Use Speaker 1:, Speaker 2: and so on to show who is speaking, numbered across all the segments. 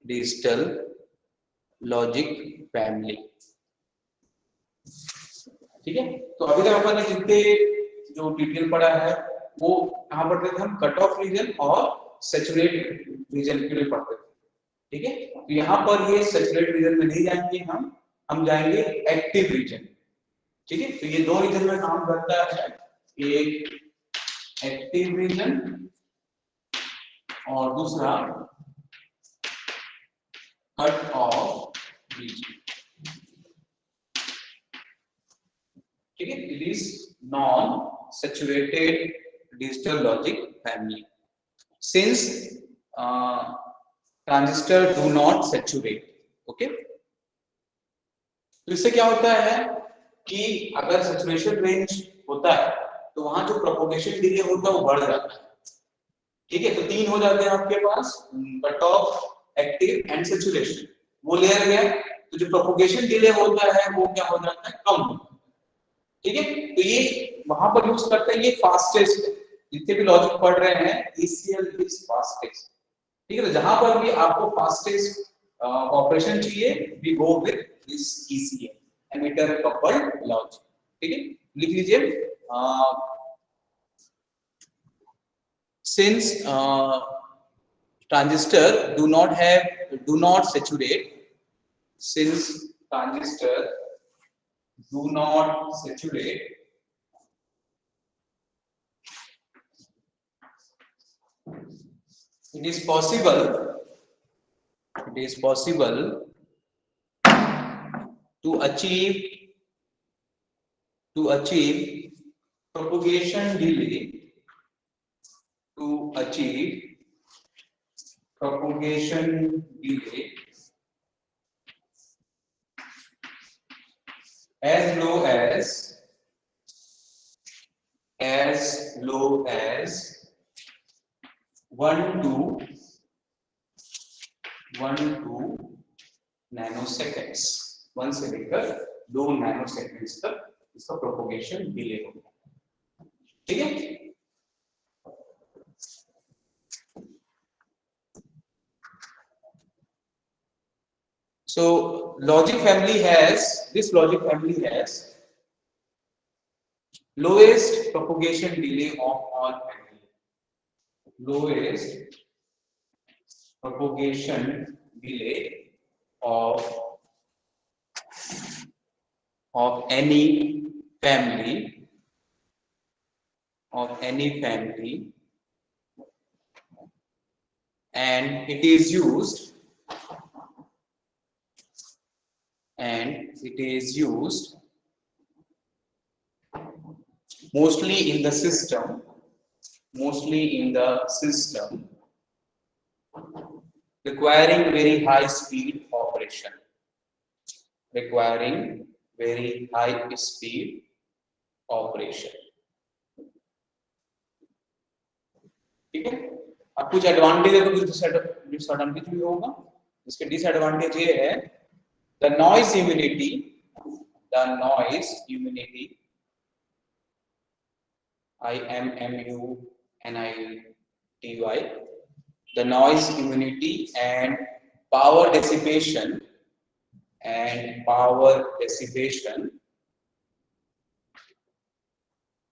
Speaker 1: Digital logic family. ठीक है, तो अभी तक अपन ने जितने जो डिटेल पढ़ा है वो कहाँ पढ़ते थे हम, कट ऑफ रीजन और सैचुरेट रीजन के लिए पढ़ते थे। ठीक है, तो यहाँ पर ये सैचुरेट रीजन में नहीं जाएंगे हम जाएंगे एक्टिव रीजन। ठीक है, तो ये दो रीजन में काम करता है, एक एक्टिव रीजन और दूसरा कट ऑफ रीजन। ठीक है, it is non saturated digital logic family since transistor do not saturate. Okay, तो इससे क्या होता है कि अगर सैचुरेशन रेंज होता है तो वहां जो प्रोपोगेशन डिले होता है वो बढ़ जाता है। ठीक है, तो तीन हो जाते हैं आपके पास, cut off, active and saturation. वो लेयर गया तो जो प्रोपोगेशन डिले होता है वो क्या हो जाता है, कम होता है। ठीक है, तो ये वहां पर यूज करते हैं, ये फास्टेस्ट है। जितने भी लॉजिक पढ़ रहे हैं ECL इज फास्टेस्ट। ठीक है, तो जहां पर भी आपको फास्टेस्ट ऑपरेशन चाहिए we go with this ECL, emitter coupled logic. ठीक है, लिख लीजिए since transistor do not saturate, since transistor do not saturate, it is possible to achieve propagation delay, as low as 1 to nanoseconds, 1 से लेकर 2 नैनोसेकंड्स तक इसका propagation delay होगा। ठीक है, so logic family has lowest propagation delay of all family, lowest propagation delay of any family and it is used mostly in the system requiring very high speed operation, ठीक है, अब कुछ advantage है तो कुछ डिसएडवांटेज भी होगा। इसके डिसएडवांटेज ये है, the noise immunity IMMUNITY, the noise immunity and power dissipation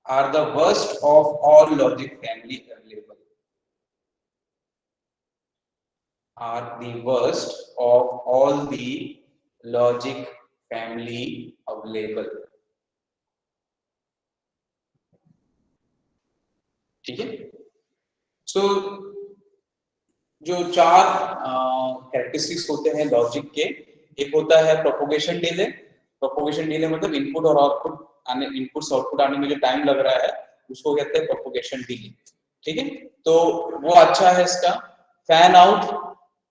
Speaker 1: are the worst of all logic family available, ठीक है। सो जो चार कैरेक्टरिस्टिक्स होते हैं लॉजिक के, एक होता है प्रोपोगेशन डिले। प्रोपोगेशन डिले मतलब इनपुट और आउटपुट इनपुट आउटपुट आने में जो टाइम लग रहा है उसको कहते हैं प्रोपोगेशन डिले। ठीक है, तो वो अच्छा है इसका। फैन आउट,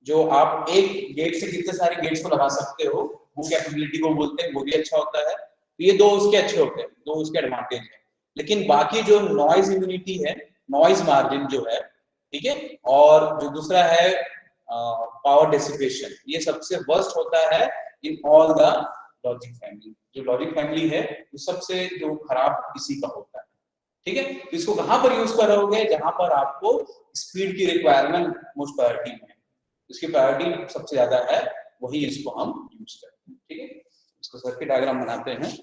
Speaker 1: जो आप एक गेट से कितने सारे गेट्स को लगा सकते हो, वो कैपेबिलिटी को बोलते हैं, वो भी अच्छा होता है। तो ये दो उसके अच्छे होते हैं, दो उसके एडवांटेज है। लेकिन बाकी जो नॉइज इम्यूनिटी है, नॉइज मार्जिन जो है, ठीक है, और जो दूसरा है पावर डिसिपेशन, ये सबसे वर्स्ट होता है in all the logic family. जो लॉजिक फैमिली है वो सबसे जो खराब इसी का होता है। ठीक है, तो इसको कहां पर यूज करोगे, जहां पर आपको स्पीड की रिक्वायरमेंट मोस्ट प्रायोरिटी में है। इसकी प्रायोरिटी सबसे ज्यादा है, वही इसको हम यूज करते हैं। ठीक है, इसको सर्किट डायग्राम बनाते हैं।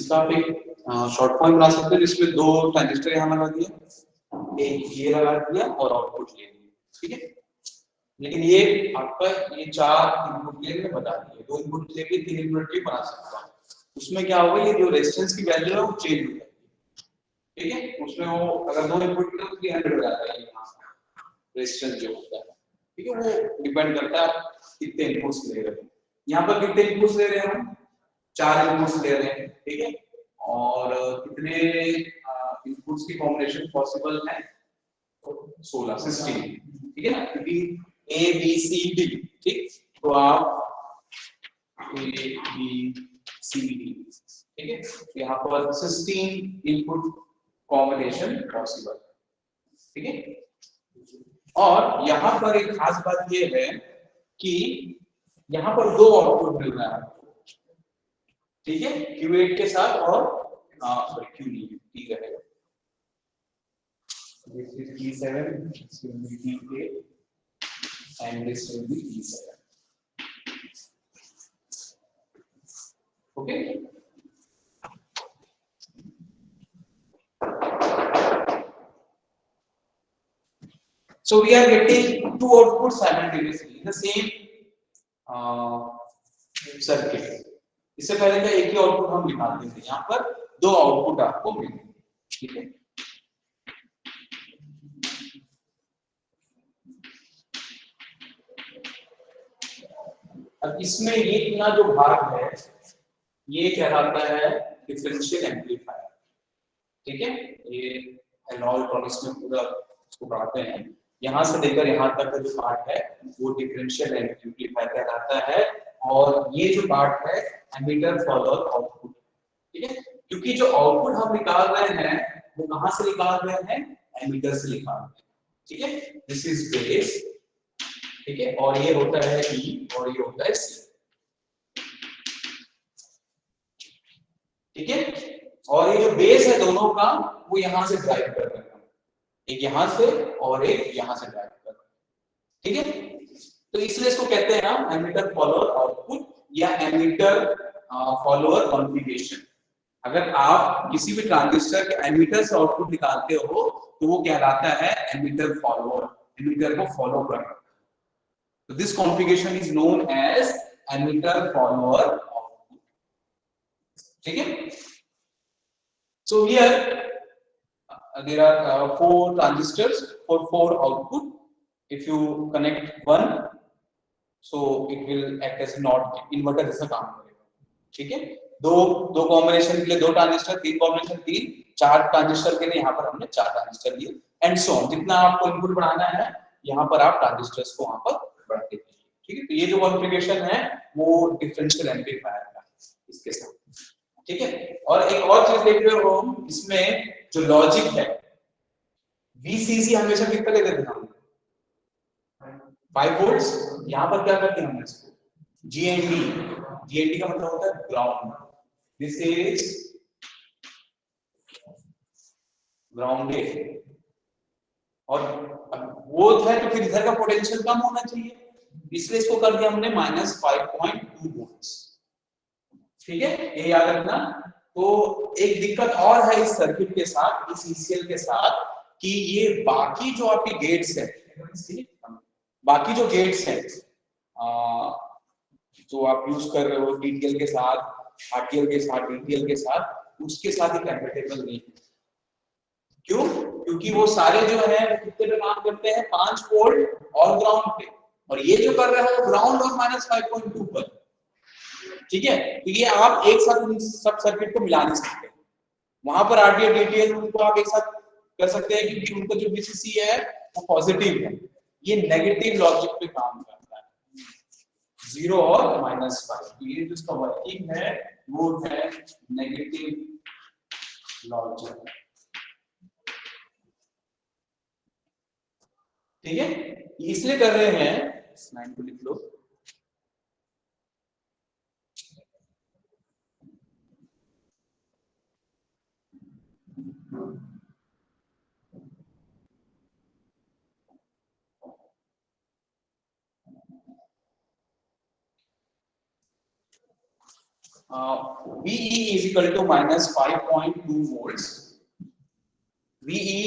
Speaker 1: इसका आप एक शॉर्ट फॉर्म बना सकते हो जिसमें दो ट्रांजिस्टर यहाँ लगा दिया, एक ये लगा दिया और आउटपुट ले लिया, ठीक है। लेकिन ये आपका ये चार इनपुट के लिए मैं बता दिए, दो इनपुट लेके तीन इनपुट के बना सकता हूँ। उसमें क्या होगा, ये जो रेजिस्टेंस की वैल्यू है वो चेंज हो जाएगी, ठीक है। उसमें वो अगर दो इनपुट के तो 300 हो जाता है यहाँ रेजिस्टेंस जो होता है, ठीक है। वो डिपेंड करता है आप कितने इनपुट्स ले रहे हो। यहाँ पर कितने इनपुट्स ले रहे हैं हम, चार इनपुट्स ले रहे हैं, ठीक है। और कितने इनपुट्स की कॉम्बिनेशन पॉसिबल है, 16 16, ठीक है ना, क्योंकि ए बी सी डी, ठीक। तो आप ए बी सी डी, ठीक है, तो यहाँ पर 16 इनपुट कॉम्बिनेशन पॉसिबल, ठीक है। और यहाँ पर एक खास बात ये है कि यहाँ पर दो आउटपुट मिल रहा है, ठीक है, Q8 के साथ और सॉरी Q नहीं, T रहेगा, this is T7, this will be T8, and this will be T7. Okay. So we are getting two outputs simultaneously in the same circuit. इससे पहले का एक ही आउटपुट हम निकालते थे, यहाँ पर दो आउटपुट आपको मिलेंगे, ठीक है। अब इसमें ये इतना जो भाग है ये कहलाता है डिफरेंशियल एम्पलीफायर, ठीक है। ये एनॉल प्रॉमिस में पूरा इसको पढ़ाते हैं, यहाँ से लेकर यहाँ तक का जो पार्ट है वो डिफरेंशियल एम्पलीफायर कहलाता है, और ये जो पार्ट है एमीटर फॉलोअर आउटपुट, ठीक है। क्योंकि जो आउटपुट हम निकाल रहे हैं वो कहां से निकाल रहे हैं, एमीटर से निकाल रहे हैं, ठीक है। दिस इज बेस, ठीक है, और ये होता है ई और ये होता है सी, ठीक है। और ये जो बेस है दोनों का वो यहां से ड्राइव कर रहे हैं, एक यहां से और एक यहां से ड्राइव कर रहे हैं, ठीक है। तो इसलिए इसको कहते हैं हम एमीटर फॉलोअर आउटपुट या एमीटर फॉलोअर कॉन्फ़िगरेशन। अगर आप किसी भी ट्रांजिस्टर के एमीटर से आउटपुट निकालते हो तो वो कहलाता है एमीटर फॉलोअर, एमीटर को फॉलो करना। तो this configuration is known as emitter follower output, ठीक है। So here there are 4 transistors for 4 output. If you connect one, so it will act as not inverter जैसा काम करेगा, ठीक है। दो कॉम्बिनेशन के लिए 2 ट्रांजिस्टर, 3 कॉम्बिनेशन 3, 4 ट्रांजिस्टर के लिए यहाँ पर हमने 4 ट्रांजिस्टर लिए, एंड सो ऑन। जितना आपको इनपुट बढ़ाना है यहाँ पर आप ट्रांजिस्टर्स को वहां पर बढ़ाते हैं, ठीक है। तो ये जो कॉन्फ़िगरेशन है वो डिफरेंशियल एम्पलीफायर का इसके साथ, ठीक है। और एक और चीज देख रहे हो इसमें जो लॉजिक है, VCC हमेशा कितना ले देते हैं हम, 5 वोल्ट्स। यहाँ पर क्या करते हैं हम इसको GND, GND का मतलब होता है ग्राउंड, दिस इज ग्राउंडेड, और वो है तो फिर इधर का पोटेंशियल कम होना चाहिए, इसलिए इसको कर दिया हमने -5.2 वोल्ट्स, ठीक है, ये याद रखना। तो एक दिक्कत और है इस सर्किट के साथ, इस ECL के साथ, कि ये बाकी जो आपके गेट्स हैं, बाकी जो गेट्स हैं जो आप यूज कर रहे हो TTL के साथ, RTL के साथ, DTL के साथ, उसके साथ ही कंपैटिबल नहीं है। क्यों? क्योंकि वो सारे जो है कितने पे काम करते हैं, 5 वोल्ट और ग्राउंड पे, और ये जो कर रहे हैं वो ग्राउंड और -5.2 पर, ठीक है। तो ये आप एक साथ सब सर्किट को मिला नहीं सकते। वहां पर RTL DTL उनको आप एक साथ कर सकते हैं क्योंकि उनका जो VCC है वो पॉजिटिव है, ये नेगेटिव लॉजिक पे काम करता है, 0 और -5। तो ये जो इसका वर्किंग है वो है नेगेटिव लॉजिक, ठीक है। इसलिए कर रहे हैं, इस लाइन को लिख लो, VE is equal to -5.2 volts. VE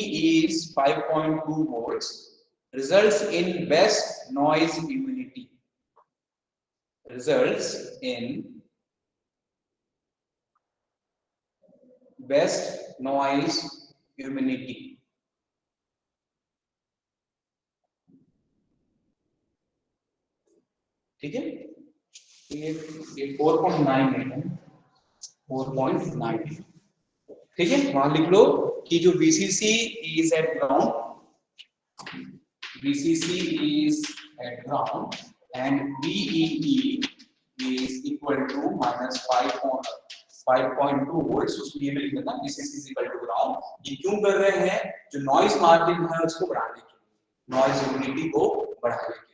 Speaker 1: is 5.2 volts, results in best noise immunity. Results in best noise immunity. ठीक है, ये 4.98 है, 4.98, ठीक है। वहां लिख लो कि जो VCC is at ground, VCC is at ground and VEE is equal to -5.2 volts। उसमें ये भी लिख देना VCC is equal to ground। ये क्यों कर रहे हैं, जो नॉइज मार्जिन है उसको बढ़ाने के लिए, नॉइज इम्यूनिटी को बढ़ाने के लिए,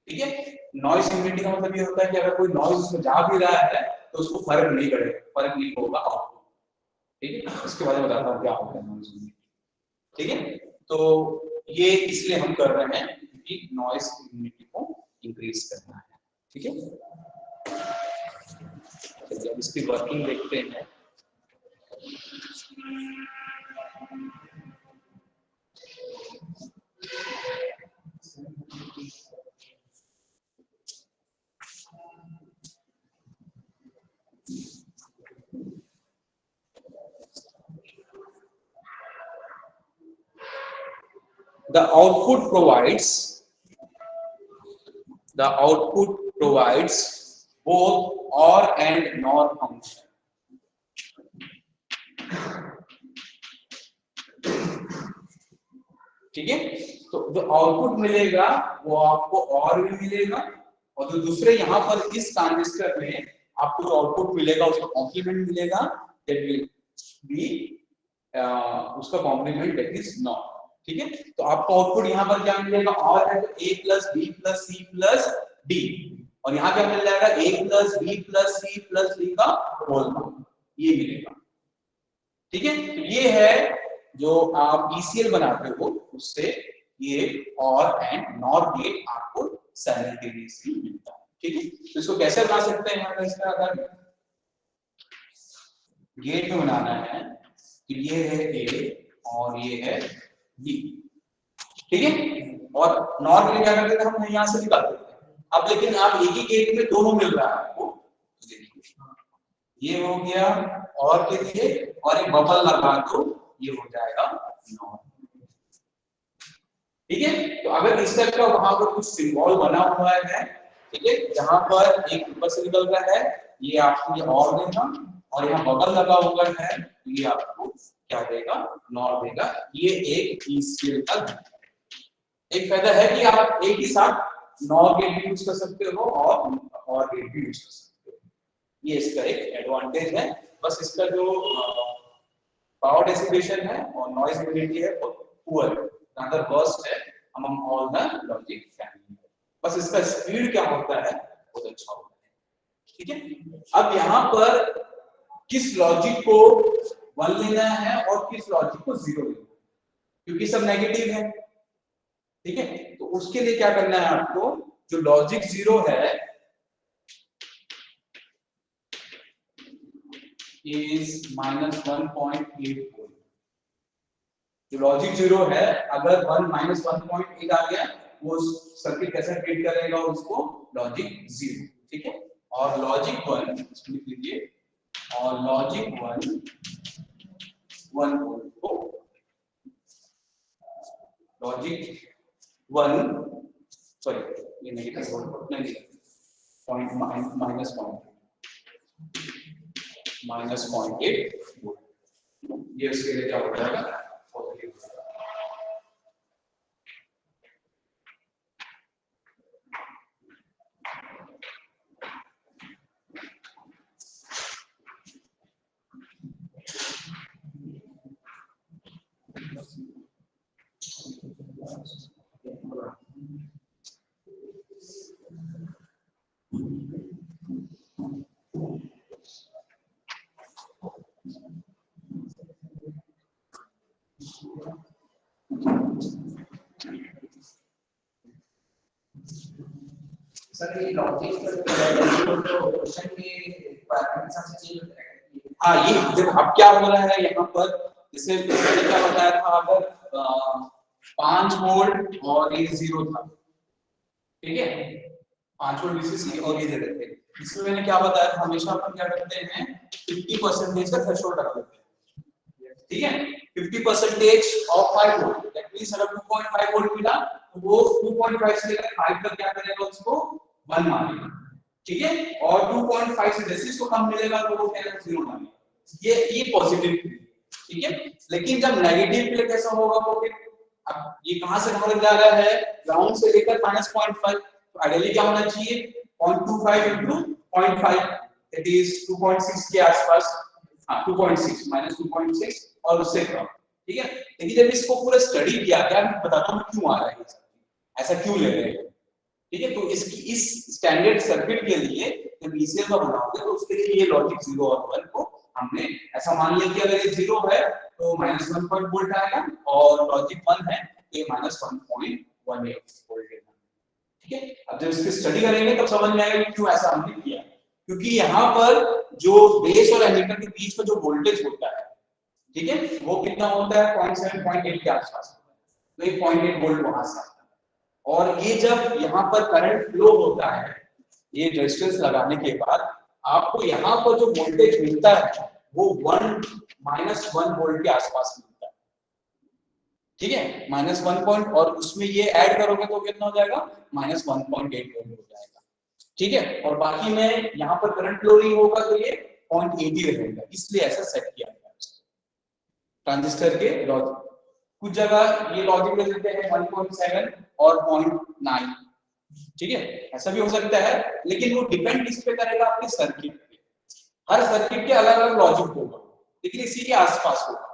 Speaker 1: ठीक है। नॉइज इम्यूनिटी का मतलब ये होता है कि अगर कोई नॉइज उसमें जा भी रहा है तो उसको फर्क नहीं पड़ेगा, फर्क नहीं होगा आउटपुट, ठीक है। इसके बारे में बताता हूँ क्या होता है नॉइज इम्यूनिटी, ठीक है। तो ये इसलिए हम कर रहे हैं क्योंकि नॉइज इम्यूनिटी को इंक्रीज करना है। ठीक है, चलिए अब इसकी वर्किंग देखते हैं। The output provides both OR and NOR function. ठीक है, तो जो आउटपुट मिलेगा वो आपको OR भी मिलेगा, और जो दूसरे यहाँ पर इस ट्रांजिस्टर में आपको जो आउटपुट मिलेगा उसका कॉम्प्लीमेंट मिलेगा, that will be उसका कॉम्प्लीमेंट that is NOR। ठीक है, तो आपको आउटपुट यहाँ पर क्या मिलेगा, OR है तो A plus B plus C plus D, और यहाँ क्या मिल जाएगा A plus B plus C plus D का होल, ये मिलेगा। ठीक है, तो ये है जो आप ECL बनाते हो उससे ये OR एंड NOR गेट आपको साइमल्टेनियसली मिलता है। ठीक है, तो इसको कैसे बना सकते हैं, हम इसका अगर गेट में बनाना है तो ये है A और ये है B। ठीक है, और NOR के लिए क्या करते हैं, हम यहाँ से निकाल देते हैं। अब लेकिन आप एक ही गेट में दोनों मिल रहा है आपको, ये हो गया और के लिए, और एक बबल लगा दो, ये हो जाएगा NOR। ठीक है, तो अगर इस टाइप का वहां पर कुछ सिंबल बना हुआ है, ठीक है, जहां पर एक ऊपर से निकल रहा है, ये आपको ये OR देगा, और यहाँ बबल लगा हुआ है, ये आपको क्या देगा, NOR देगा। ये एक ECL का एक फायदा है कि आप एक ही साथ NOR गेट भी यूज कर सकते हो और गेट भी यूज कर सकते हो, ये इसका एक एडवांटेज है। बस इसका जो पावर डिसिपेशन है और नॉइज इम्यूनिटी है वो पुअर, rather worst है among all the logic family। बस इसका स्पीड क्या होता है बहुत अच्छा होता है। ठीक है, अब यहाँ पर किस लॉजिक को 1 लेना है और किस लॉजिक को 0 लेना है, क्योंकि सब नेगेटिव है। ठीक है, तो उसके लिए क्या करना है आपको, जो लॉजिक 0 है इज -1.8 वोल्ट। जो लॉजिक 0 है, अगर 1 -1.8 आ गया, वो सर्किट कैसा ट्रीट करेगा उसको, लॉजिक 0। ठीक है, और लॉजिक 1 इसको लिख लीजिए, और लॉजिक 1 वोल्ट को लॉजिक 1 सॉरी ये नेगेटिव वोल्ट नहीं, पॉइंट -0.8 वोल्ट, ये उसके लिए क्या हो जाएगा,
Speaker 2: सर ये लॉजिक तो क्वेश्चन के रिक्वायरमेंट्स से चेंज होता है।
Speaker 1: हाँ, ये जब अब क्या हो रहा है यहाँ पर, जैसे मैंने क्या बताया था, अगर 5 वोल्ट और ये 0 था, ठीक है, 5 वोल्ट VCC और ये दे देते हैं। इसमें मैंने क्या बताया था, हमेशा अपन क्या करते हैं 50% का थ्रेशोल्ड रख लेते हैं। ठीक है, 50% ऑफ 5 वोल्ट, दैट मींस अगर 2.5 वोल्ट मिला तो वो 2.5 से लेकर 5 तक क्या करेगा, उसको 1 मानेगा। ठीक है, और 2.5 से जैसे इसको कम मिलेगा तो वो क्या 0 मानेगा। ये पॉजिटिव। ठीक है, लेकिन जब नेगेटिव के लिए कैसा होगा, वो फिर अब ये कहां से कहां तक जा रहा है, ग्राउंड से लेकर -0.5, तो आइडियली क्या होना चाहिए, 0.25 into 0.5 दैट इज 2.6 के आसपास। हां, 2.6 -2.6 और उससे कम। ठीक है, लेकिन जब इसको पूरा स्टडी किया गया, मैं बताता हूं क्यों आ रहा है, ऐसा क्यों ले रहे हैं। ठीक है, तो इसकी इस स्टैंडर्ड सर्किट के लिए जब ECL का बनाओगे तो उसके लिए ये लॉजिक 0 और 1 को हमने ऐसा मान लिया कि अगर ये 0 है तो -1 वोल्ट आएगा, और लॉजिक 1 है तो ये -1.18 वोल्ट है। ठीक है, अब जब इसकी स्टडी करेंगे तब समझ में आएगा कि क्यों ऐसा हमने किया, क्योंकि यहाँ पर जो बेस और एमीटर के बीच में जो वोल्टेज होता है, ठीक है, वो कितना होता है 0.7 0.8 के आसपास, तो ये 0.8 वोल्ट वहां से आता है। और ये जब यहाँ पर करंट फ्लो होता है, ये रेजिस्टेंस लगाने के बाद आपको यहाँ पर जो वोल्टेज मिलता है वो 1 वोल्ट के आसपास मिलता है। ठीक है, -1 पॉइंट, और उसमें ये ऐड करोगे तो कितना हो जाएगा -1.8 वोल्ट हो जाएगा। ठीक है, और बाकी में यहाँ पर करंट फ्लो नहीं होगा तो ये 0.8 ही रहेगा, इसलिए ऐसा सेट किया गया ट्रांजिस्टर के लॉजिक। कुछ जगह ये लॉजिक दे देते हैं 1.7 और 0.9, ठीक है, ऐसा भी हो सकता है, लेकिन वो डिपेंड किस पे करेगा, आपके सर्किट पे। हर सर्किट के अलग अलग लॉजिक होगा, लेकिन इसी के आसपास होगा।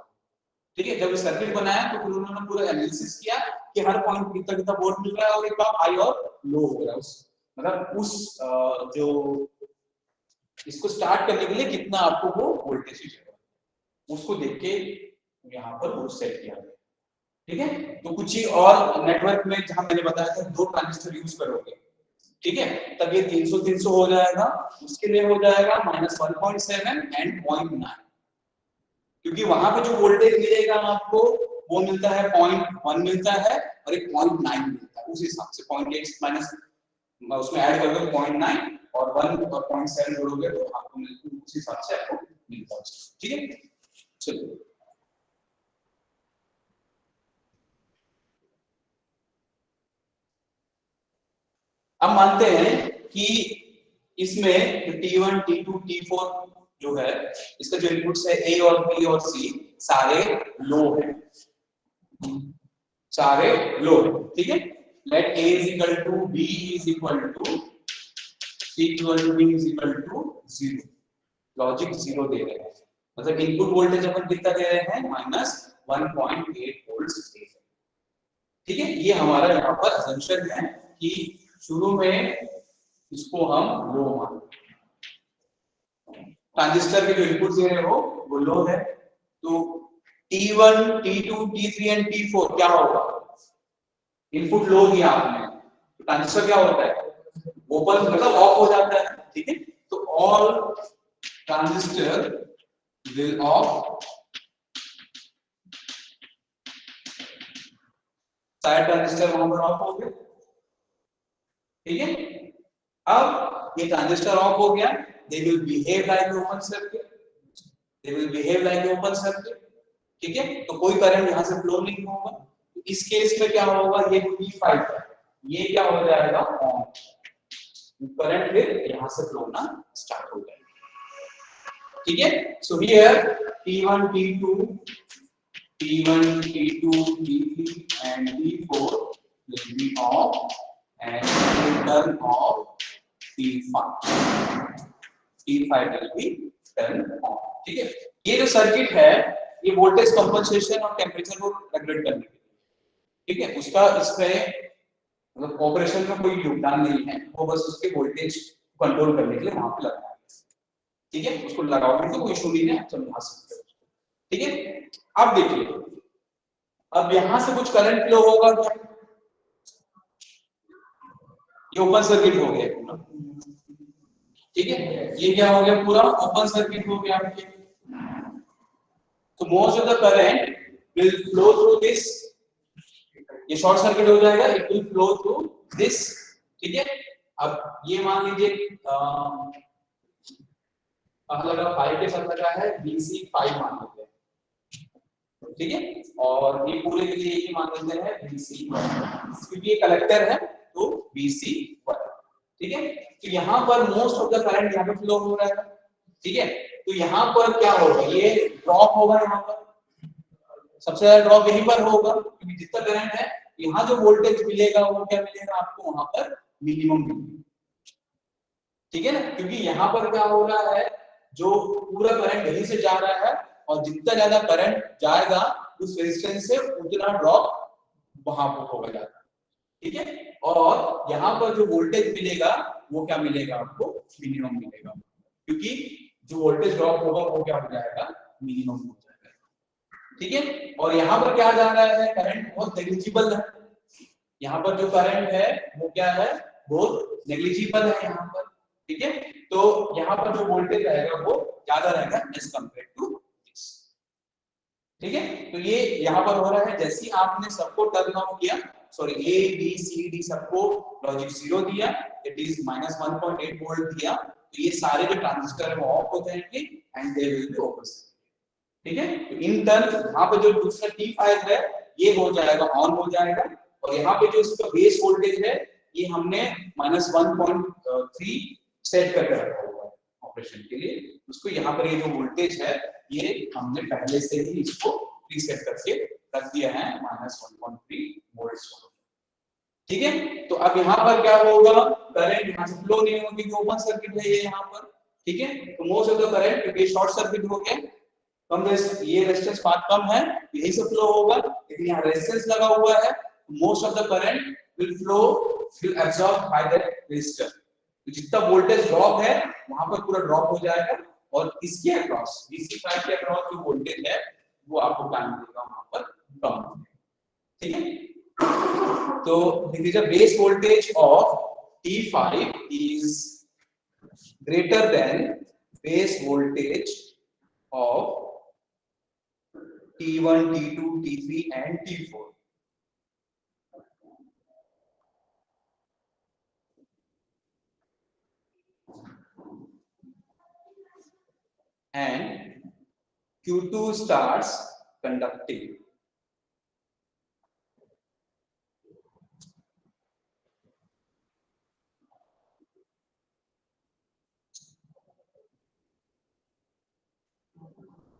Speaker 1: ठीक है, जब सर्किट बनाया तो फिर उन्होंने पूरा एनालिसिस किया कि हर पॉइंट कितना कितना वोल्ट मिल रहा है और एक हाई और लो हो रहा है, उस मतलब उस जो इसको स्टार्ट करने के लिए कितना आपको वो वोल्टेज चाहिए, उसको देख के यहाँ पर वो सेट किया गया। ठीक है, तो कुछ ही और नेटवर्क में जहां मैंने बताया था 2 ट्रांजिस्टर यूज करोगे, ठीक है, तब ये 300 हो जाएगा, उसके लिए हो जाएगा -1.7 एंड 0.9, क्योंकि वहां पे जो वोल्टेज मिलेगा आपको वो मिलता है 0.1 मिलता है और एक 0.9 मिलता है, उस हिसाब से 0.8 माइनस उसमें ऐड कर दो 0.9 और 1 और 0.7 जोड़ोगे तो आपको उस हिसाब से आपको मिलता है। ठीक है, चलिए अब मानते हैं कि इसमें T1 T2 T4 जो है, इसका जो इनपुट्स है A और B और C सारे लो है, सारे लो है। ठीक है, late A is equal to B is equal to C equal to B is equal to 0, logic 0 दे रहे हैं, मतलब इनपुट वोल्टेज अपन कितना दे रहे हैं -1.8 वोल्ट दे रहे हैं। ठीक है, ये हमारा यहाँ पर असम्पशन है कि शुरू में इसको हम लो मानते हैं, ट्रांजिस्टर के जो इनपुट दे रहे हो वो लो है, तो T1 T2 T3 and T4 क्या होगा, इनपुट लो दिया आपने, ट्रांजिस्टर क्या होता है ओपन मतलब ऑफ हो जाता है। ठीक है, तो ऑल ट्रांजिस्टर विल ऑफ, सारे ट्रांजिस्टर वहां पर ऑफ हो गए। ठीक है, अब ये ट्रांजिस्टर ऑफ हो गया, they will behave like open circuit, they will behave like open circuit। ठीक है, तो कोई करंट यहां से फ्लो नहीं होगा, तो इस केस में क्या होगा, ये P5 है, ये क्या हो जाएगा ऑन, करंट फिर यहां से फ्लो होना स्टार्ट हो जाएगा। ठीक है, so here T1 T2 T3 and T4 will be off and will turn off P5 will be turned on। ठीक है, ये जो सर्किट है ये वोल्टेज कंपनसेशन और टेम्परेचर को रेगुलेट करने के लिए, ठीक है, उसका इसमें मतलब ऑपरेशन में कोई योगदान नहीं है, वो बस उसके वोल्टेज कंट्रोल करने के लिए वहां पे लगाया है। ठीक है, उसको लगाओगे तो कोई इशू नहीं है, समझा सकते हो। ठीक है, अब देखिए, अब यहां से कुछ करंट फ्लो होगा क्या, ये ओपन सर्किट हो गया पूरा। ठीक है, ये क्या हो गया, पूरा ओपन सर्किट हो गया आपके, तो most of the current will flow through this, ये शॉर्ट सर्किट हो जाएगा, it will flow through this. ठीक है, अब ये मान लीजिए लगा 5 के साथ लगा है BC5 मान लेते हैं। ठीक है, और ये पूरे के लिए मान लेते हैं BC1, क्योंकि ये कलेक्टर है तो BC1। ठीक है, तो यहाँ पर मोस्ट ऑफ द करंट यहाँ पे फ्लो हो रहा है। ठीक है, तो यहाँ पर क्या होगा, ये ड्रॉप होगा, यहाँ पर सबसे ज्यादा ड्रॉप यहीं पर होगा, क्योंकि जितना करंट है यहाँ जो वोल्टेज मिलेगा वो क्या मिलेगा आपको, वहां पर मिनिमम मिलेगा। ठीक है ना, क्योंकि यहाँ पर क्या हो रहा है, जो पूरा करंट यहीं से जा रहा है और जितना ज्यादा करंट जाएगा उस रेजिस्टेंस से उतना ड्रॉप वहां पर होगा जाता है। ठीक है, और यहाँ पर जो वोल्टेज मिलेगा वो क्या मिलेगा आपको, मिनिमम मिलेगा, क्योंकि जो वोल्टेज ड्रॉप होगा वो क्या हो जाएगा, मिनिमम हो जाएगा। ठीक है। और यहाँ पर क्या जा रहा है, करंट बहुत नेग्लिजिबल है, यहाँ पर जो करंट है वो क्या है, बहुत नेग्लिजिबल है यहाँ पर, ठीक है। तो यहाँ पर जो वोल्टेज रहेगा वो ज्यादा रहेगा एज कंपेयर टू दिस, ठीक है। तो ये यहाँ पर हो रहा है, जैसे ही आपने सबको टर्न ऑफ किया, sorry A B C D सबको लॉजिक 0 दिया, इट इज -1.8 वोल्ट दिया, तो ये सारे जो ट्रांजिस्टर है वो ऑफ हो जाएंगे and they will be open, ठीक है। तो इन टर्न यहाँ पे जो दूसरा T5 है ये हो जाएगा, ऑन हो जाएगा, और यहाँ पे जो इसका बेस वोल्टेज है ये हमने -1.3 सेट करके रखा हुआ है ऑपरेशन के लिए, उसको यहाँ पर ये जो वोल्टेज है ये हमने पहले से ही इसको प्रीसेट करके रख दिया है -1.3 वोल्ट्स, ठीक है। तो अब यहाँ पर क्या होगा, करंट यहाँ से फ्लो नहीं होगी क्योंकि ओपन सर्किट है ये यहाँ पर, ठीक है। तो मोस्ट ऑफ द करंट, क्योंकि शॉर्ट सर्किट हो गया, कम ये रेजिस्टेंस पाथ कम है, यही से फ्लो होगा, लेकिन यहाँ रेजिस्टेंस लगा हुआ है, most of the current will flow, will absorb by that resistor, तो जितना वोल्टेज ड्रॉप है वहां पर पूरा ड्रॉप हो जाएगा, और इसके अक्रॉस DC5 के अक्रॉस जो वोल्टेज है वो आपको क्या मिलेगा वहां पर, कम, ठीक है। तो this base voltage of T5 is greater than base voltage of T1, T2, T3 and T4. And Q2 starts conducting.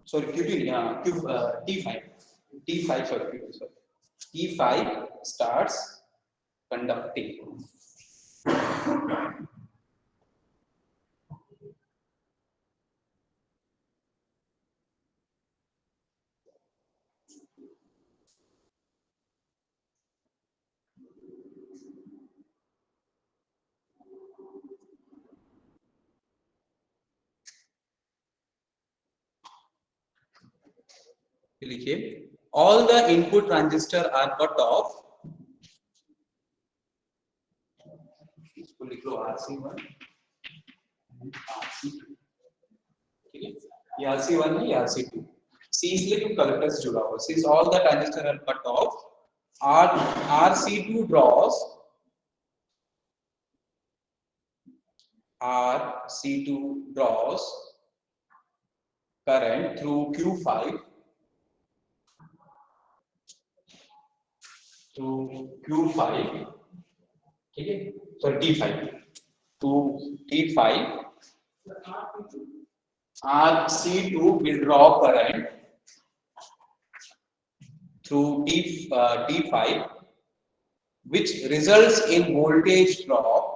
Speaker 1: Sorry, Q2, yeah, T5, sorry, Q2, sorry. T5 starts conducting. लिखिए, all the input transistor are cut off, इसको लिख लो RC1 RC2, ठीक है, ये RC1 है, ये RC2, C इसलिए क्योंकि कलेक्टर से जुड़ा हुआ, since all the transistor are cut off, RC2 draws current through Q5 to Q5, ठीक है, sorry T5 to T5, RC2 will draw current through T5, which results in voltage drop,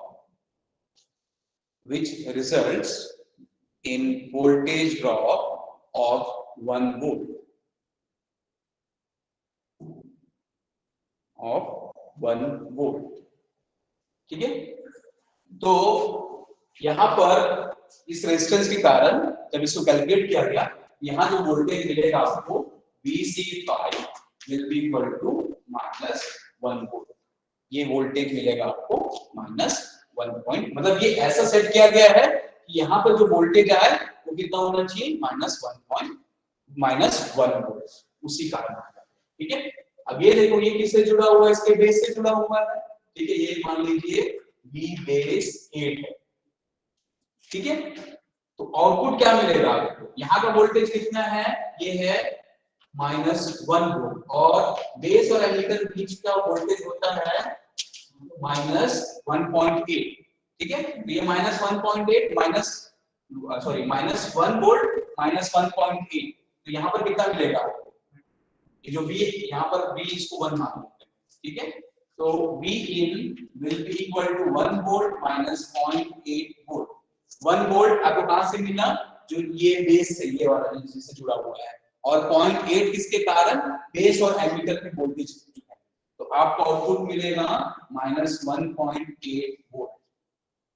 Speaker 1: of 1 volt. ठीक है। तो यहां पर इस resistance के कारण जब इसको कैलकुलेट किया गया, यहां जो वोल्टेज मिलेगा आपको VC5 will be equal to -1 volt, ये वोल्टेज मिलेगा आपको -1 पॉइंट, मतलब ये ऐसा सेट किया गया है कि यहाँ पर जो वोल्टेज आए वो कितना होना चाहिए, -1 वोल्ट, उसी कारण, ठीक है। अब ये देखो ये किससे जुड़ा हुआ है, इसके बेस से जुड़ा हुआ है, ठीक है, ये मान लीजिए V बेस 8 है, ठीक है। तो आउटपुट क्या मिलेगा आपको, यहाँ का वोल्टेज कितना है, ये है -1 वोल्ट, और बेस और एमीटर के बीच का वोल्टेज होता है -1.8, ठीक है। तो ये -1.8 -1 वोल्ट -1.8, तो यहाँ पर कितना मिलेगा आपको, ये जो V यहाँ पर V इसको 1 मान लेते हैं, ठीक है। तो V in will be equal to 1 volt minus 0.8 volt. 1 volt आपको कहां से मिला, जो ये बेस से, ये वाला जिससे जुड़ा हुआ है, और 0.8 किसके कारण, बेस और एमीटर के वोल्टेज, तो आपको आउटपुट मिलेगा -1.8 वोल्ट,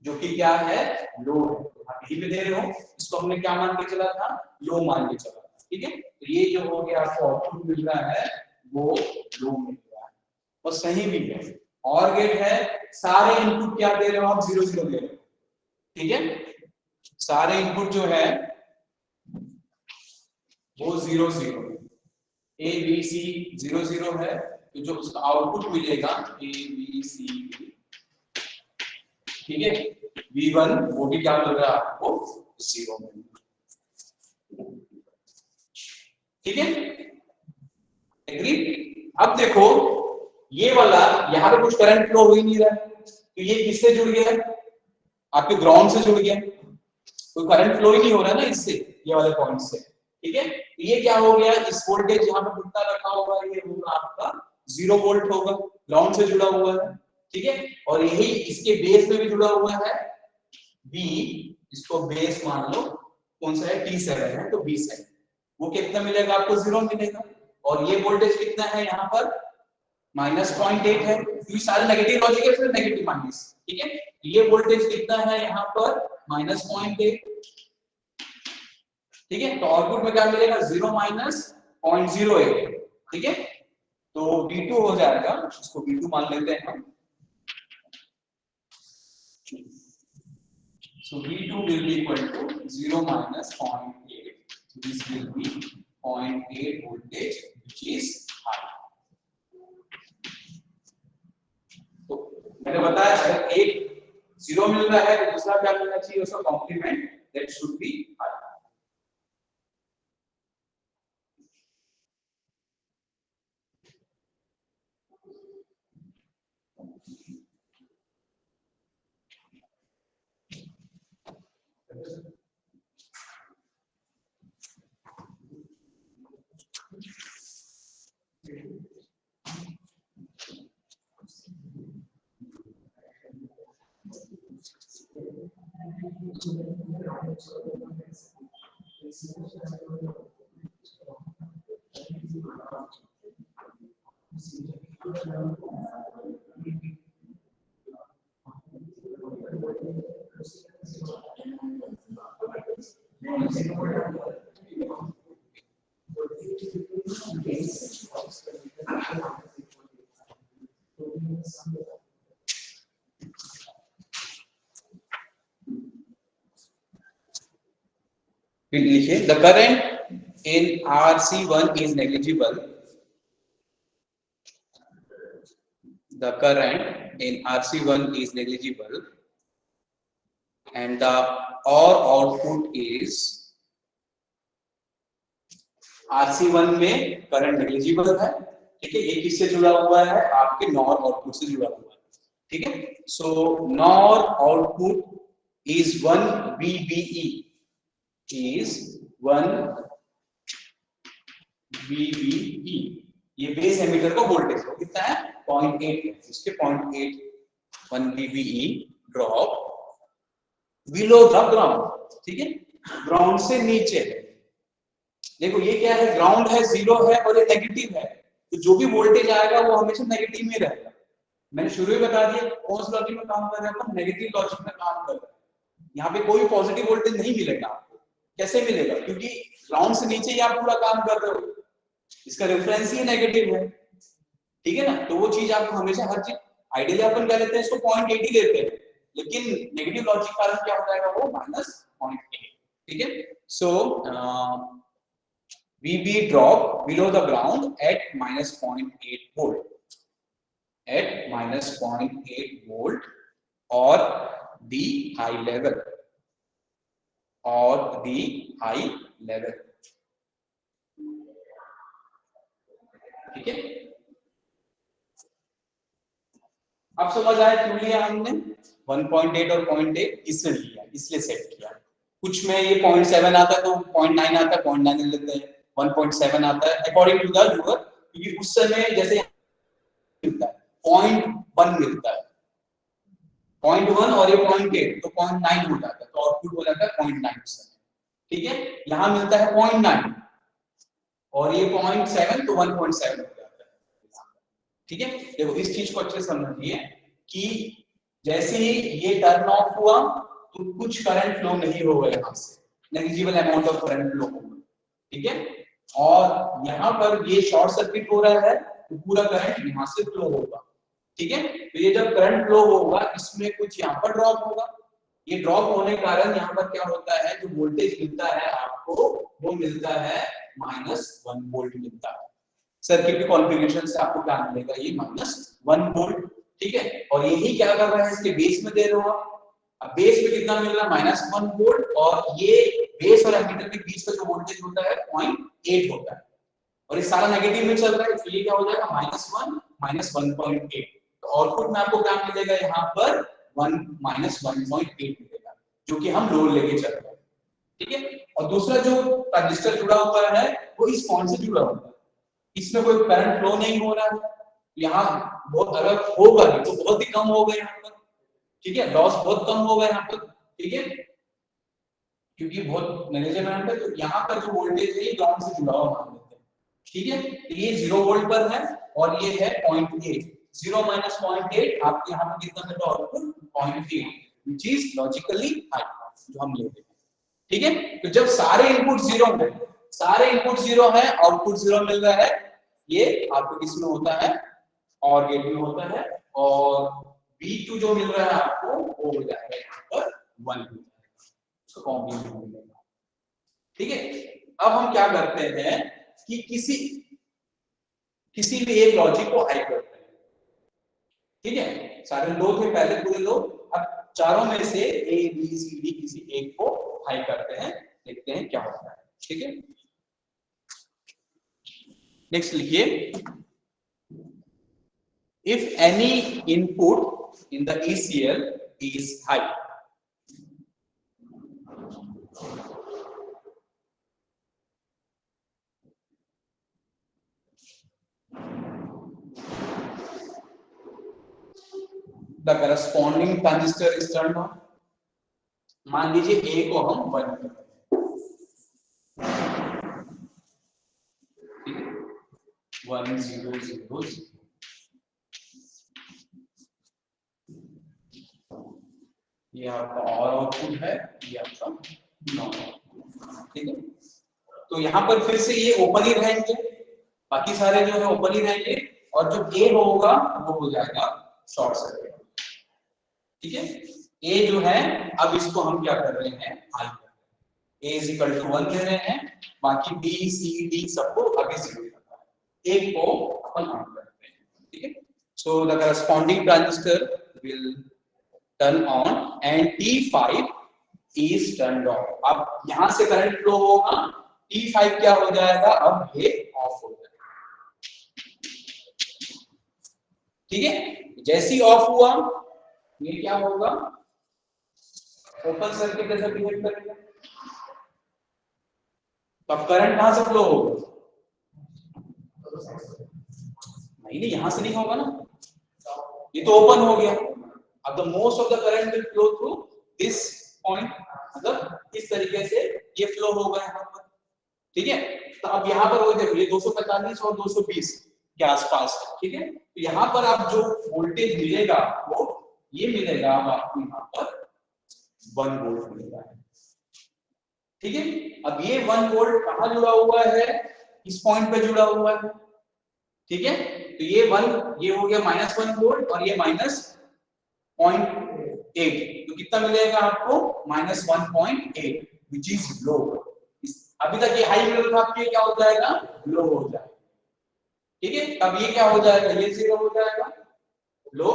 Speaker 1: जो कि क्या है, लो है, आप यही पे दे रहे हो, इसको हमने क्या मान के चला था, लो मान के चला, ठीक है। तो ये जो हो गया आपको आउटपुट मिल रहा है वो लो मिल रहा है और सही भी है। और गेट है, सारे इनपुट क्या दे रहे हो आप, 0 0 दे रहे हो, ठीक है। सारे इनपुट जो है वो 0 0, ए बी सी 0 0 है, तो जो उसका आउटपुट मिलेगा ए बी सी डी, ठीक है। V1 वो भी क्या मिल रहा है आपको, 0 मिल रहा है, ठीक है। एग्री। अब देखो ये वाला यहाँ पे कुछ करंट फ्लो हो ही नहीं रहा है, तो ये किससे जुड़ गया है, आपके ग्राउंड से जुड़ गया, कोई करंट फ्लो ही नहीं हो रहा ना इससे, ये वाले पॉइंट से, ठीक है। तो ये क्या हो गया, इस वोल्टेज यहाँ पे कितना रखा होगा, ये होगा आपका 0 वोल्ट होगा, ग्राउंड से जुड़ा हुआ है, ठीक है। और यही इसके बेस में भी जुड़ा हुआ है B, इसको बेस मान लो कौन सा है, T7 है, तो B7 वो कितना मिलेगा आपको, 0 मिलेगा। और ये वोल्टेज कितना है यहाँ पर, -0.8 है, क्योंकि सारे नेगेटिव लॉजिक है, फिर नेगेटिव माइनस, ठीक है। ये वोल्टेज कितना है यहाँ पर, -0.8, ठीक है। तो आउटपुट में क्या मिलेगा, 0 -0.08, ठीक है। तो V2 हो जाएगा, इसको V2 मान लेते हैं हम। So V2 will be equal to 0 -0.8. So this will be 0.8 voltage, which is high. तो मैंने बताया अगर एक 0 मिल रहा है तो दूसरा क्या मिलना चाहिए, उसका complement, that should be high. फिर लिखिए the current in RC1 is negligible. The current in RC1 is negligible and the OR output is, RC1 में करंट नेग्लिजिबल है, ठीक है। ये किससे जुड़ा हुआ है, आपके नॉर आउटपुट से जुड़ा हुआ है, ठीक है। So NOR output is 1 VBE, is 1 VBE, ये बेस एमीटर का वोल्टेज है, कितना है 0.8 है, इसके 0.8 1 VBE drop below the ground, ठीक है, ग्राउंड से नीचे। देखो ये क्या है, ग्राउंड है, 0 है और ये नेगेटिव है, तो जो भी वोल्टेज आएगा वो हमेशा नेगेटिव में रहेगा। मैंने शुरू में बता दिया कौन सा लॉजिक में काम कर रहे हैं हम, नेगेटिव लॉजिक में काम कर रहे हैं। यहाँ पे कोई पॉजिटिव वोल्टेज नहीं मिलेगा आपको, कैसे मिलेगा, क्योंकि ग्राउंड से नीचे ही आप पूरा काम कर रहे हो, इसका रेफरेंस ही नेगेटिव है, ठीक है ना। तो वो चीज आपको हमेशा हर चीज, आइडियली अपन क्या लेते हैं, इसको 0.8 ही लेते हैं, लेकिन नेगेटिव लॉजिक कारण क्या हो जाएगा, वो -0.8, ठीक है। सो VB drop below the ground at -0.8 volt, at -0.8 volt or the high level, or the high level, ठीक है। अब समझ आया क्यों लिया हमने 1.8 और 0.8 किसने लिया, इसलिए सेट किया। कुछ में ये 0.7 आता है तो 0.9 आता है, 0.9 लेते हैं, 1.7 आता है अकॉर्डिंग टू द यूजर, क्योंकि उस समय जैसे मिलता है 0.1 मिलता है, 0.1 और ये 0.8 तो 0.9 हो जाता है, तो आउटपुट हो जाता है 0.9 उस समय, ठीक है। यहाँ मिलता है 0.9 और ये 0.7 तो 1.7 हो जाता है, ठीक है। देखो इस चीज को अच्छे से समझिए कि जैसे ही ये टर्न ऑफ हुआ तो कुछ करंट फ्लो नहीं होगा यहाँ से, negligible amount of current flow होगा, ठीक है। और यहाँ पर ये शॉर्ट सर्किट हो रहा है तो पूरा करंट यहाँ से फ्लो होगा, ठीक है। तो ये जब करंट फ्लो होगा इसमें कुछ यहाँ पर ड्रॉप होगा, ये ड्रॉप होने के कारण यहाँ पर क्या होता है, जो वोल्टेज मिलता है आपको वो मिलता है -1 वोल्ट मिलता है। सर्किट की कॉन्फ़िगरेशन से आपको क्या मिलेगा, ये -1 वोल्ट, ठीक है। और यही क्या कर रहा है, इसके बेस में दे रहे हो आप। अब बेस में कितना मिल रहा है, -1 वोल्ट, और ये बेस और एमीटर के बीच का जो वोल्टेज होता है 0.8 होता है, और ये सारा नेगेटिव में चल रहा है, तो ये क्या हो जाएगा -1 -1.8। तो आउटपुट में आपको क्या मिलेगा, यहाँ पर 1 -1.8 मिलेगा, जो कि हम लोड लेके चल रहे हैं, ठीक है। और दूसरा जो ट्रांजिस्टर जुड़ा हुआ है वो इस पॉइंट से जुड़ा हुआ है, इसमें कोई करंट फ्लो नहीं हो रहा है, यहाँ बहुत, अगर होगा भी तो बहुत ही कम होगा यहाँ पर, ठीक है, लॉस बहुत कम होगा यहाँ पर, ठीक है, क्योंकि बहुत मैनेजेबल है। तो यहाँ पर जो वोल्टेज है ये ग्राउंड से जुड़ा हुआ मान लेते हैं, ठीक है। तो ये 0 वोल्ट पर है और ये है 0.8, 0 - 0.8 आपके यहाँ पर कितना मिलेगा, output 0.8, which is logically high, जो हम लेते हैं, ठीक है। तो जब सारे इनपुट 0 है, सारे इनपुट 0 है, आउटपुट 0 मिल रहा है, ये आपको किसमें होता है, और गेट में होता है, और V2 जो मिल रहा है आपको वो हो जाएगा यहाँ पर 1 हो जाएगा, उसका कॉम्प्लीमेंट हो जाएगा, ठीक है। अब हम क्या करते हैं कि किसी भी एक लॉजिक को हाई करते हैं, ठीक है। सारे लो थे पहले, पूरे लो, अब चारों में से A B C D किसी एक को हाई करते हैं, देखते हैं क्या होता है, ठीक है। नेक्स्ट लिखिए, if any input in the ECL is high, the corresponding transistor is turned on। मान लीजिए A को हम 1 करते हैं, ठीक है, 1 0 0 0, ये आपका और आउटपुट है, ये आपका नॉन, ठीक है। तो यहाँ पर फिर से ये ओपन ही रहेंगे, बाकी सारे जो है ओपन ही रहेंगे, और जो A होगा वो हो जाएगा शॉर्ट सर्किट, ठीक है। A जो है, अब इसको हम क्या कर रहे हैं, हाई कर रहे हैं, A = 1 ले रहे हैं, बाकी B C D सबको आगे 0 करना है, एक को अपन ऑन करते हैं, ठीक है। So the corresponding transistor will turn on and T5 is turned of. अब यहां से करंट फ्लो होगा, T5 क्या हो जाएगा, अब ये ऑफ हो जाएगा, ठीक है। जैसे ही ऑफ हुआ ये क्या होगा, ओपन सर्किट जैसा बिहेव करेगा, तब करंट कहां से फ्लो होगा, नहीं यहां से नहीं होगा ना, ये तो ओपन हो गया। अब the most of the current will flow through this point, मतलब इस तरीके से ये फ्लो होगा यहाँ पर, ठीक है। तो अब यहाँ पर वो देखो, ये 245 और 220 के आसपास है, ठीक है। तो यहाँ पर आप जो वोल्टेज मिलेगा वो ये मिलेगा, अब आपको यहाँ पर 1 वोल्ट मिलेगा, ठीक है। अब ये 1 वोल्ट कहाँ जुड़ा हुआ है, इस पॉइंट पे जुड़ा हुआ है, ठीक है। तो ये 1, ये हो गया -1 वोल्ट, और ये -0.8, तो कितना मिलेगा आपको, -1.8, which is low। अभी तक ये हाई मिल रहा था, क्या हो जाएगा, लो हो जाएगा, ठीक है। अब ये क्या हो जाएगा, ये 0 हो जाएगा, लो,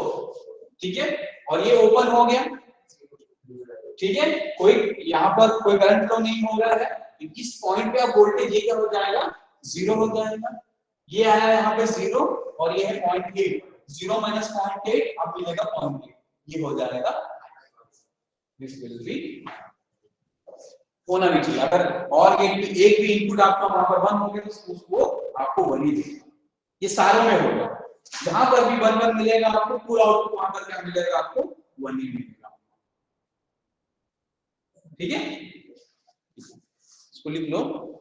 Speaker 1: ठीक है। और ये ओपन हो गया, ठीक है, कोई यहाँ पर कोई करंट फ्लो नहीं हो रहा है, इस पॉइंट पे अब वोल्टेज ये क्या हो जाएगा, 0 हो जाएगा। ये आया यहाँ पे 0 और ये है 0.8, 0 - 0.8 अब मिलेगा 0.8, ये हो जाएगा, दिस विल बी, होना भी चाहिए। अगर और एक भी इनपुट आपका वहां पर 1 हो गया तो उसको आपको 1 ही देगा, ये सारों में होगा, जहां पर भी 1 1 मिलेगा आपको, पूरा आउटपुट वहां पर क्या मिलेगा, आपको 1 ही मिलेगा, ठीक है। इसको लिख लो,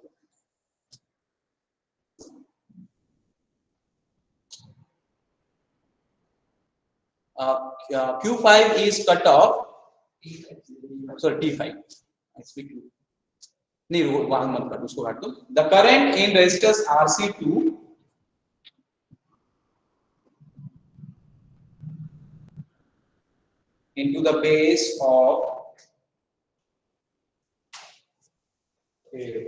Speaker 1: Q5 is cut off, sorry T5, I speak नहीं वहां मत कर, उसको हट दो। The current in resistors RC2 into the base of,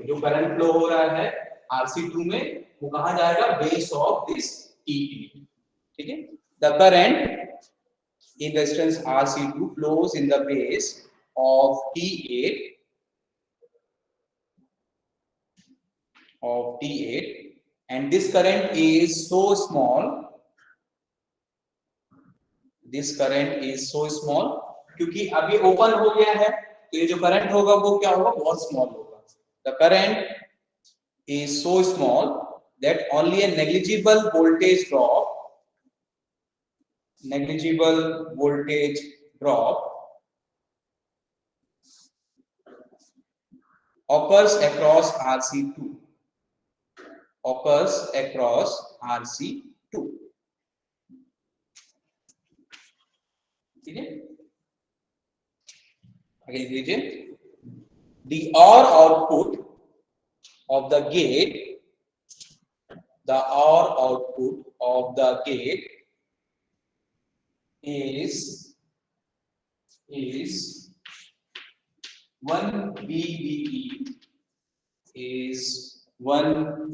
Speaker 1: जो करंट फ्लो हो रहा है RC2 में वो कहां जाएगा, बेस ऑफ दिस T8, ठीक है। The current in resistance RC2 flows in the base of T8 and this current is so small, this current is so small क्योंकि अभी ओपन हो गया है तो ये जो करंट होगा वो क्या होगा, बहुत स्मॉल होगा। The current is so small that only a negligible voltage drop occurs across RC2, ठीक है। आगे लिख लीजिए, the OR output of the gate is 1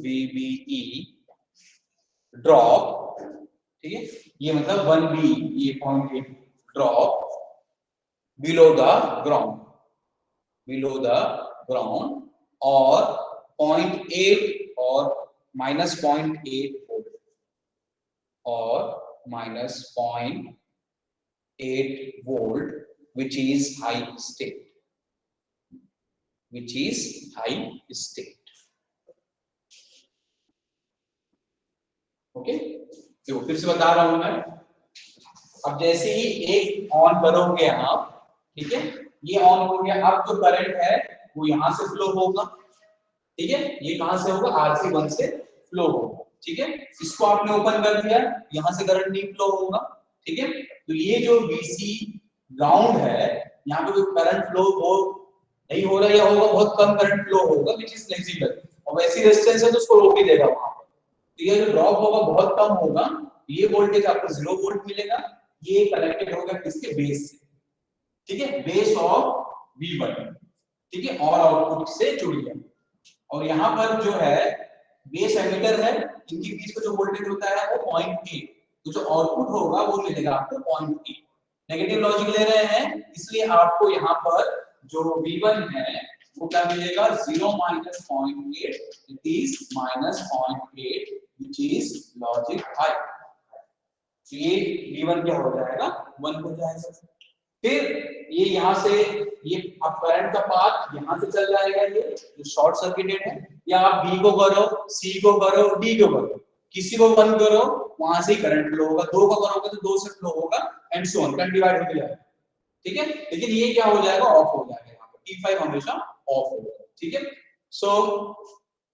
Speaker 1: VBE drop, ठीक है। ये मतलब 1 V, ये 0.8 ड्रॉप बिलो द ग्राउंड और 0.8 और -0.8 वोल्ट और -0.8 volt which is high state, okay. जो फिर से बता रहा हूं मैं, अब जैसे ही एक ऑन करोगे आप, ठीक है, ये ऑन हो गया, अब जो करंट है वो यहां से फ्लो होगा, ठीक है, ये कहां से होगा, RC1 से फ्लो होगा, ठीक है। इसको आपने ओपन कर दिया, यहां से करंट नहीं फ्लो होगा, ठीक है। तो ये जो VC ग्राउंड है, यहाँ पे कोई करंट फ्लो हो नहीं हो रहा है या होगा बहुत कम करंट फ्लो होगा विच इज नेग्लिजिबल, और वैसी रेजिस्टेंस है तो उसको रोक ही देगा वहां पर। तो ये जो ड्रॉप होगा बहुत कम होगा, ये वोल्टेज आपको 0 वोल्ट मिलेगा, ये कनेक्टेड होगा किसके, बेस से, ठीक है, बेस ऑफ V1, ठीक है, और आउटपुट से जुड़ गया। और यहाँ पर जो है बेस एमीटर है, इनके बीच का जो वोल्टेज होता है वो 0.8, तो जो आउटपुट होगा वो मिलेगा आपको 0.8। नेगेटिव लॉजिक ले रहे हैं इसलिए आपको यहाँ पर जो V1 है वो क्या मिलेगा, 0 minus 0.8, it is -0.8 which is logic high। तो ये V1 क्या हो जाएगा, 1 हो जाएगा। फिर ये यहाँ से ये अब करंट का पाथ यहाँ से चल जाएगा, ये जो शॉर्ट सर्किटेड है, या आप B को करो, C को करो, D को करो, किसी को बंद करो, वहां से ही करंट फ्लो होगा, 2 को करोगे तो 2 से फ्लो होगा and so on, current divide होते जाएगा, ठीक है। लेकिन ये क्या हो जाएगा, ऑफ हो जाएगा, यहाँ पर T5 हमेशा ऑफ होगा, ठीक है। सो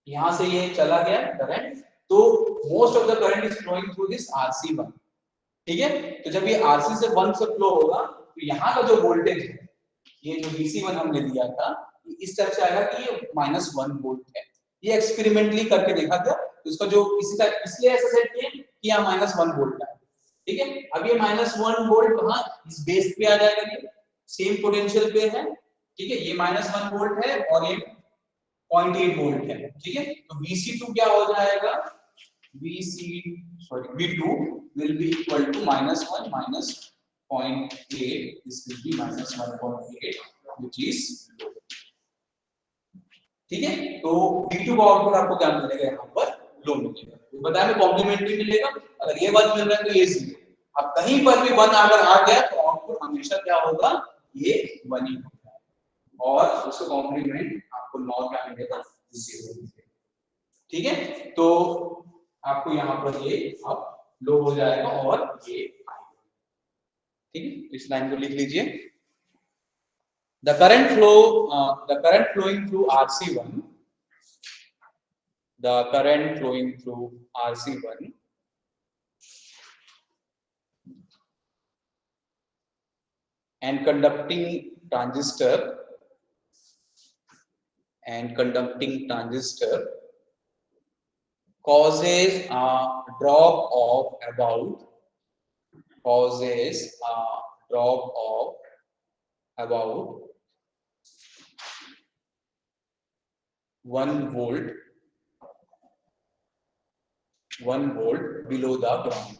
Speaker 1: यहाँ से ये चला गया करंट, तो most of the current is flowing through this RC1, ठीक है। तो जब ये RC से 1 से फ्लो होगा तो यहाँ का जो वोल्टेज है, ये जो VC1 हमने दिया था, इस तरह से आएगा कि ये -1 वोल्ट है। ये एक्सपेरिमेंटली करके देखा था, तो इसका जो इसी का इसलिए ऐसा सेट किया कि यहाँ -1 वोल्ट है, ठीक है। अब ये -1 वोल्ट कहाँ, इस बेस पे आ जाएगा, ये सेम पोटेंशियल पे है, ठीक है। ये -1 वोल्ट है और ये 0.8 वोल्ट है, ठीक है। तो VC2 क्या हो जाएगा, V2 will be equal to -1 minus 0.8, this will be -1.8 which is low, ठीक है। तो V2 का आउटपुट आपको क्या मिलेगा, यहाँ पर लो मिलेगा, तो बताया मैं कॉम्प्लीमेंट्री मिलेगा, अगर ये 1 मिल रहा है तो ये 0। अब कहीं पर भी 1 अगर आ गया तो आउटपुट हमेशा क्या होगा, ये 1 ही होगा, और उसका कॉम्प्लीमेंट आपको नॉट क्या मिलेगा, 0 मिलेगा, ठीक है। तो आपको यहाँ पर ये अब लो हो जाएगा और ये आएगा, ठीक है। इस लाइन को लिख लीजिए, the current flowing through RC1, the current flowing through RC1 and conducting transistor and conducting transistor causes a drop of about 1 volt 1 volt below the ground.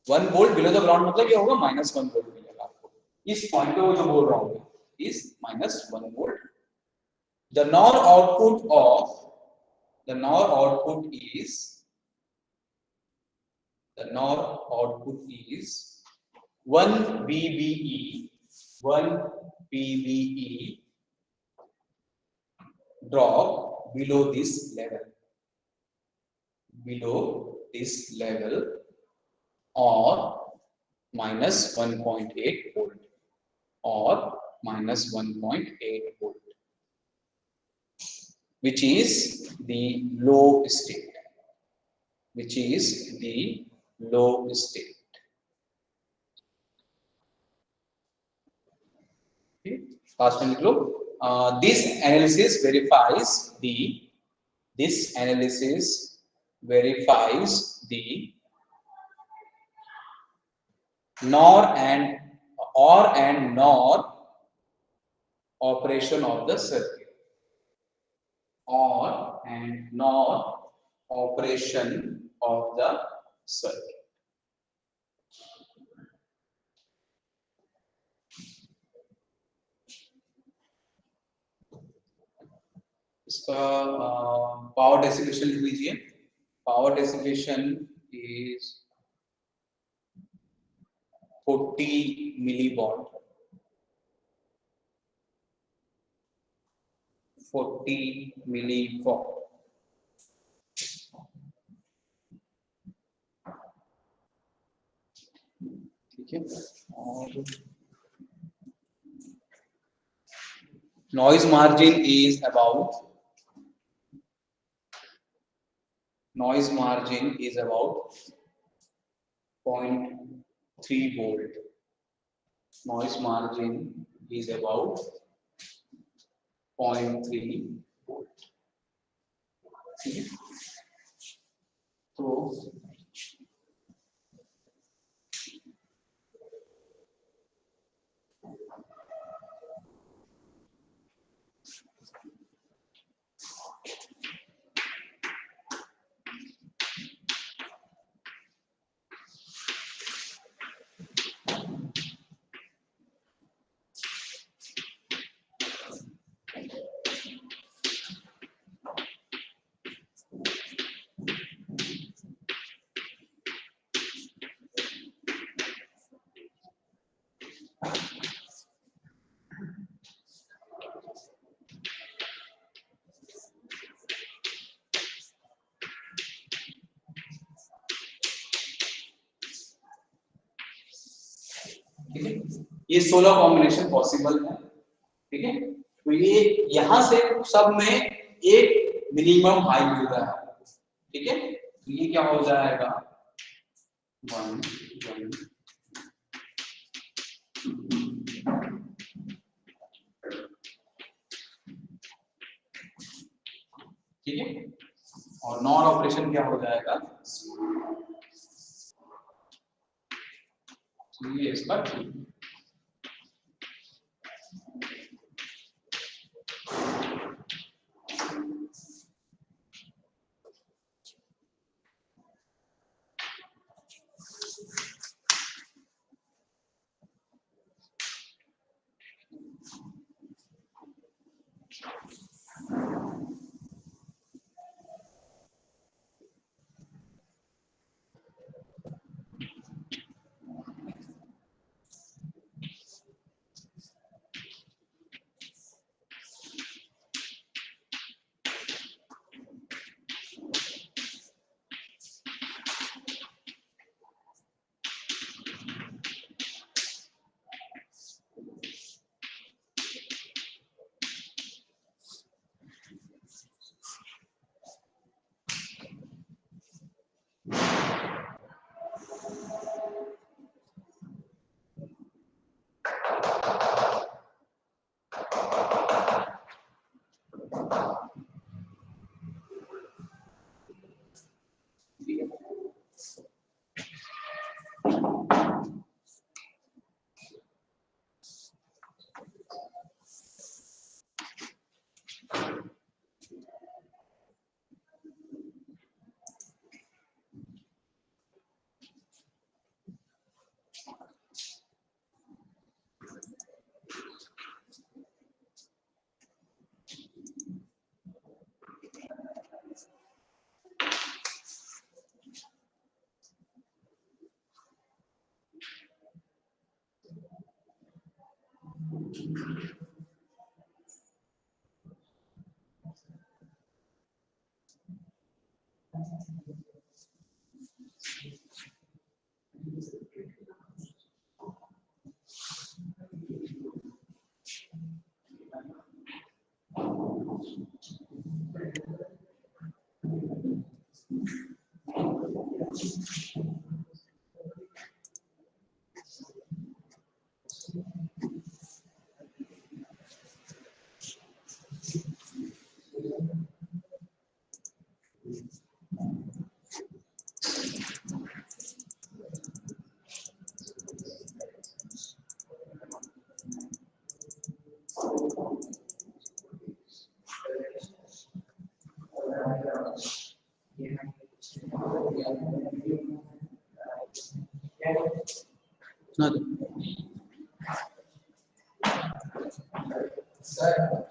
Speaker 1: 1 volt below the ground मतलब क्या होगा -1 volt मिलेगा आपको इस point पे वो जो बोल रहा हूँ is -1 volt. The NOR output is 1 VBE drop below this level or -1.8 volt or -1.8 volt, which is the low state. Okay. Last one, look. This analysis verifies the NOR and OR and NOR operation of the circuit. OR and NOR operation of the circuit. इसका power dissipation लिख लीजिए. Power dissipation is 40 milliwatt. 40 milliwatt. ठीक है. और noise margin is about 0.3 volt. Noise margin is about 0.3 volt. तो ठीक है. ये 16 कॉम्बिनेशन पॉसिबल है. ठीक है. तो ये यहां से सब में एक मिनिमम हाई मिल रहा है. ठीक है. तो ये क्या हो जाएगा 1 1 ठीक है. और नॉन ऑपरेशन क्या हो जाएगा ये इसका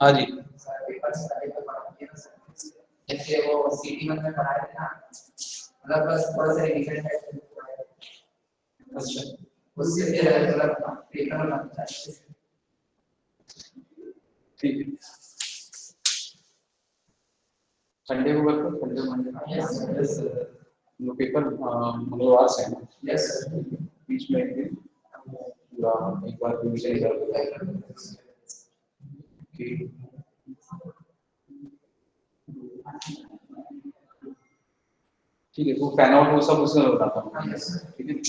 Speaker 1: हाँ जी
Speaker 2: जैसे वो सिटी में पढ़ाए थे ना, मतलब बस थोड़ा सा रिवीजन है,
Speaker 1: अच्छा
Speaker 2: उससे फिर मतलब पेपर बनता है।
Speaker 1: ठीक है संडे को वर्क संडे मंडे
Speaker 2: यस
Speaker 1: वो पेपर मंगलवार से है ना
Speaker 2: यस
Speaker 1: बीच में एक दिन पूरा एक बार रिवीजन कर देता है कि ठीक है वो फैन आउट वो सब उसमें बताता हूँ ठीक है